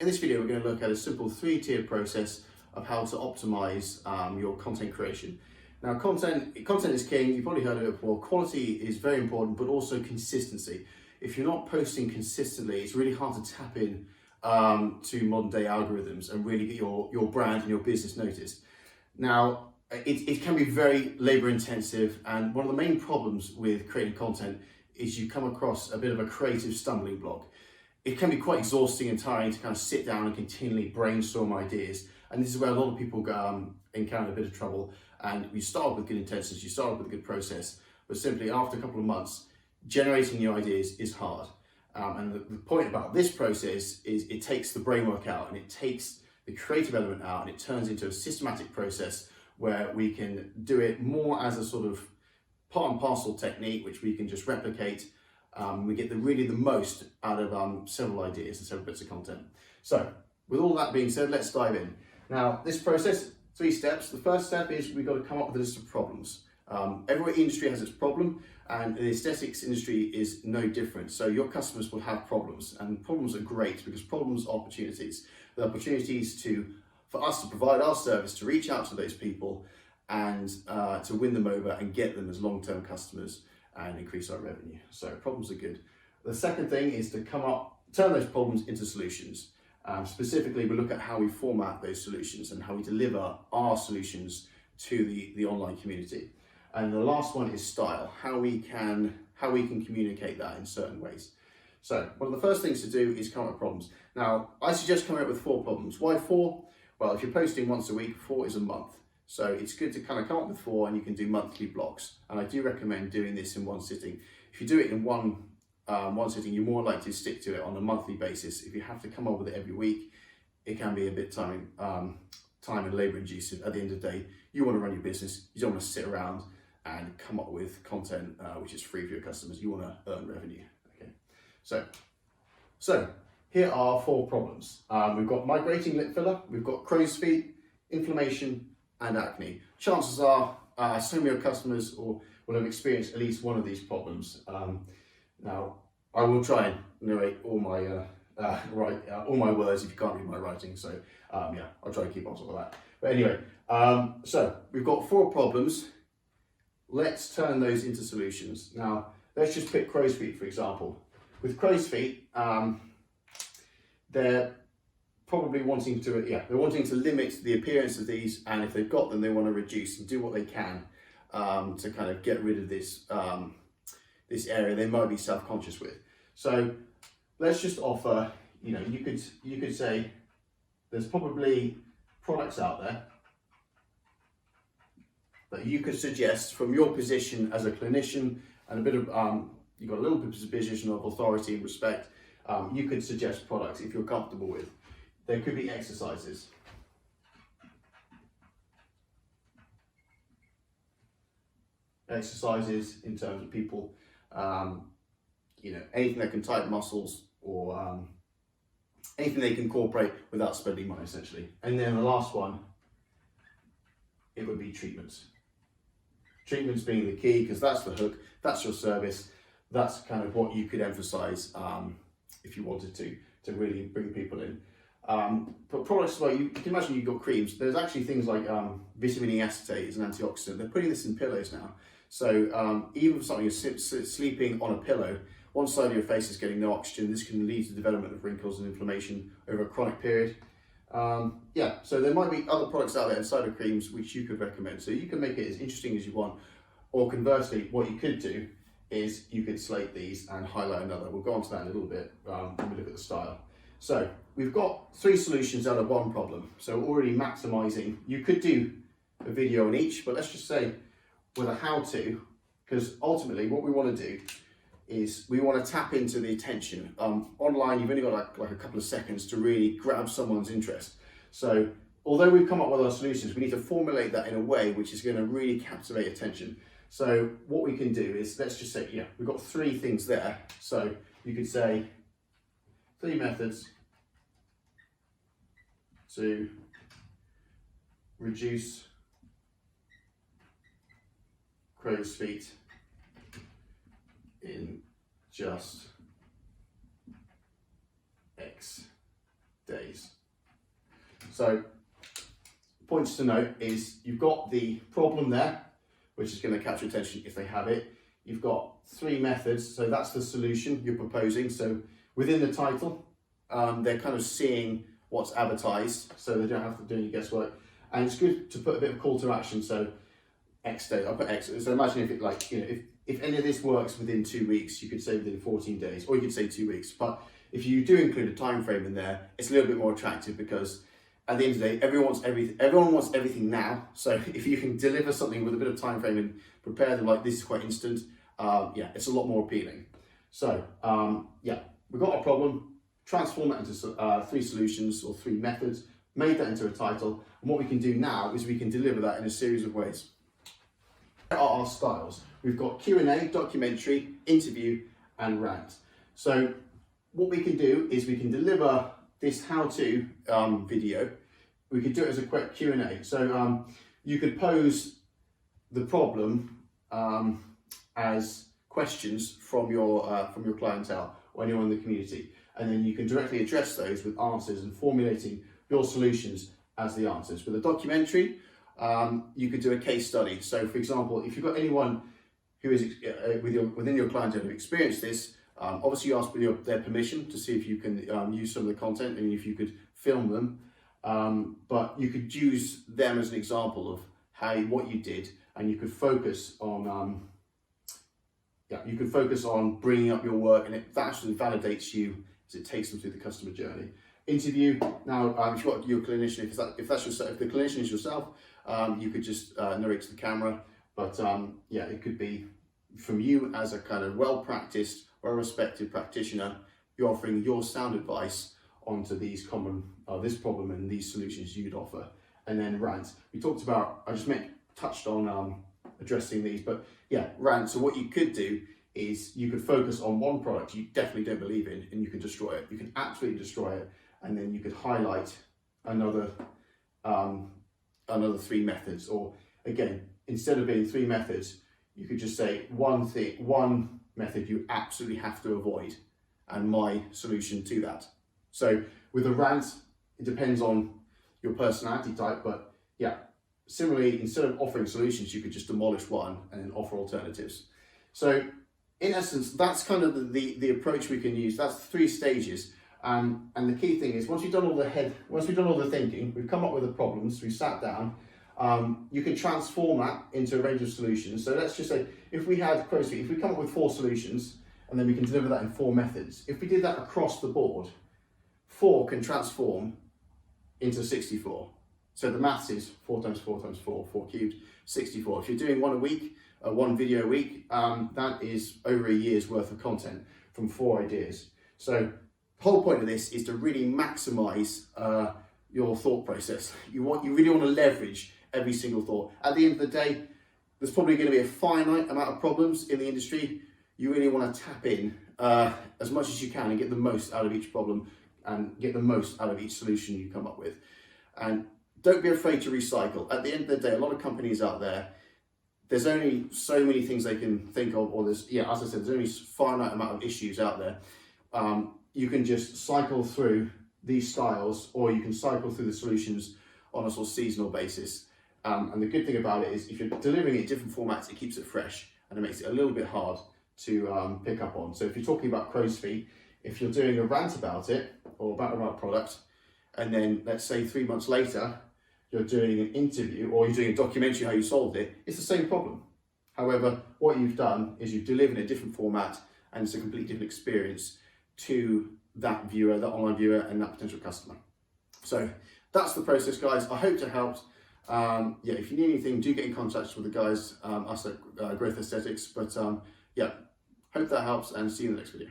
In this video, we're going to look at a simple three-tier process of how to optimize your content creation. Now, content is king. You've probably heard of it before. Quality is very important, but also consistency. If you're not posting consistently, it's really hard to tap in to modern day algorithms and really get your brand and your business noticed. Now, it can be very labor intensive, and one of the main problems with creating content is you come across a bit of a creative stumbling block. It can be quite exhausting and tiring to kind of sit down and continually brainstorm ideas, and this is where a lot of people encounter a bit of trouble. And you start with good intentions, you start with a good process, but simply after a couple of months, generating new ideas is hard. And the point about this process is it takes the brainwork out and it takes the creative element out, and it turns into a systematic process where we can do it more as a sort of part and parcel technique, which we can just replicate. We get really the most out of several ideas and several bits of content. So with all that being said, let's dive in. Now, this process, 3 steps. The first step is we've got to come up with a list of problems. Every industry has its problem, and the aesthetics industry is no different. So your customers will have problems, and problems are great because problems are opportunities. They're opportunities for us to provide our service, to reach out to those people and to win them over and get them as long-term customers and increase our revenue. So problems are good. The second thing is to turn those problems into solutions. Specifically, we look at how we format those solutions and how we deliver our solutions to the online community. And the last one is style, how we can communicate that in certain ways. So one of the first things to do is come up with problems. Now, I suggest coming up with 4 problems. Why 4? Well, if you're posting once a week, 4 is a month. So it's good to kind of come up with 4, and you can do monthly blocks. And I do recommend doing this in one sitting. If you do it in one sitting, you're more likely to stick to it on a monthly basis. If you have to come up with it every week, it can be a bit time and labor inducing. At the end of the day, you want to run your business. You don't want to sit around and come up with content which is free for your customers. You want to earn revenue. Okay. So here are 4 problems. We've got migrating lip filler, we've got crow's feet, inflammation, and acne. Chances are some of your customers will have experienced at least one of these problems. Now, I will try and narrate all my words if you can't read my writing. So yeah, I'll try to keep on top of that. But anyway, so we've got 4 problems. Let's turn those into solutions. Now, let's just pick crow's feet, for example. With crow's feet, they're probably wanting to limit the appearance of these, and if they've got them, they want to reduce and do what they can to kind of get rid of this this area they might be self-conscious with. So let's just offer, you could say there's probably products out there that you could suggest from your position as a clinician and a bit of you've got a little bit of position of authority and respect. You could suggest products if you're comfortable with. There could be exercises. Exercises in terms of people, anything that can tighten muscles or anything they can incorporate without spending money, essentially. And then the last one, it would be treatments. Treatments being the key, because that's the hook, that's your service, that's kind of what you could emphasize if you wanted to really bring people in. But products, well, you can imagine you've got creams. There's actually things like vitamin E acetate is an antioxidant. They're putting this in pillows now. So even for something as sleeping on a pillow, one side of your face is getting no oxygen. This can lead to the development of wrinkles and inflammation over a chronic period. So there might be other products out there inside of creams which you could recommend. So you can make it as interesting as you want, or conversely, what you could do is you could slate these and highlight another. We'll go on to that in a little bit when we look at the style. So we've got 3 solutions out of 1 problem. So already maximizing. You could do a video on each, but let's just say with a how-to, because ultimately what we want to do is we want to tap into the attention. Online, you've only got like a couple of seconds to really grab someone's interest. So although we've come up with our solutions, we need to formulate that in a way which is going to really captivate attention. So what we can do is, let's just say, we've got 3 things there. So you could say 3 methods to reduce crow's feet in just X days. So points to note is you've got the problem there, which is going to capture attention if they have it. You've got 3 methods, so that's the solution you're proposing. So within the title, they're kind of seeing what's advertised, so they don't have to do any guesswork. And it's good to put a bit of call to action. So X day, I'll put X. So imagine if it if any of this works within 2 weeks, you could say within 14 days, or you could say 2 weeks. But if you do include a time frame in there, it's a little bit more attractive, because at the end of the day, everyone wants everything now. So if you can deliver something with a bit of time frame and prepare them like this is quite instant, yeah, it's a lot more appealing. So yeah, we've got a problem, transform it into 3 solutions or 3 methods, made that into a title, and what we can do now is we can deliver that in a series of ways. What are our styles? We've got Q&A, documentary, interview, and rant. So what we can do is we can deliver this how-to video. We could do it as a quick Q&A. So you could pose the problem as questions from your clientele or anyone in the community, and then you can directly address those with answers and formulating your solutions as the answers. With a documentary, you could do a case study. So for example, if you've got anyone who is within your clientele who experienced this, obviously you ask for their permission to see if you can use some of the content and if you could film them. But you could use them as an example of what you did, and you could focus on bringing up your work, and that actually validates you as it takes them through the customer journey. Interview. Now, if you've got your clinician, if the clinician is yourself, you could just narrate to the camera. But yeah, it could be from you as a kind of well-practiced, well-respected practitioner. You're offering your sound advice onto this problem and these solutions you'd offer. And then rant. We talked about, I just touched on addressing these, but yeah, rant. So what you could do is you could focus on one product you definitely don't believe in, and you can destroy it. You can absolutely destroy it, and then you could highlight another 3 methods. Or again, instead of being 3 methods, you could just say one method you absolutely have to avoid, and my solution to that. So with a rant, it depends on your personality type, but yeah, similarly, instead of offering solutions, you could just demolish one and then offer alternatives. So in essence, that's kind of the approach we can use. That's 3 stages. And the key thing is, once we've done all the thinking, we've come up with the problems, we've sat down, you can transform that into a range of solutions. So let's just say, if we had CrowSuite, if we come up with 4 solutions, and then we can deliver that in 4 methods. If we did that across the board, 4 can transform into 64. So the maths is 4 times 4 times 4, 4 cubed, 64. If you're doing one a week, 1 video a week, that is over a year's worth of content from 4 ideas. So the whole point of this is to really maximize your thought process. You really want to leverage every single thought. At the end of the day, there's probably going to be a finite amount of problems in the industry. You really want to tap in as much as you can and get the most out of each problem and get the most out of each solution you come up with. And don't be afraid to recycle. At the end of the day, a lot of companies out there, there's only so many things they can think of, or as I said, there's only a finite amount of issues out there. You can just cycle through these styles, or you can cycle through the solutions on a sort of seasonal basis. And the good thing about it is, if you're delivering it in different formats, it keeps it fresh and it makes it a little bit hard to pick up on. So if you're talking about crow's feet, if you're doing a rant about it or about a product, and then let's say 3 months later, you're doing an interview or you're doing a documentary how you solved it, it's the same problem. However, what you've done is you've delivered a different format, and it's a completely different experience to that viewer, that online viewer, and that potential customer. So that's the process, guys. I hope it helped. Yeah, if you need anything, do get in contact with the guys, us at Growth Aesthetics. But yeah, hope that helps, and see you in the next video.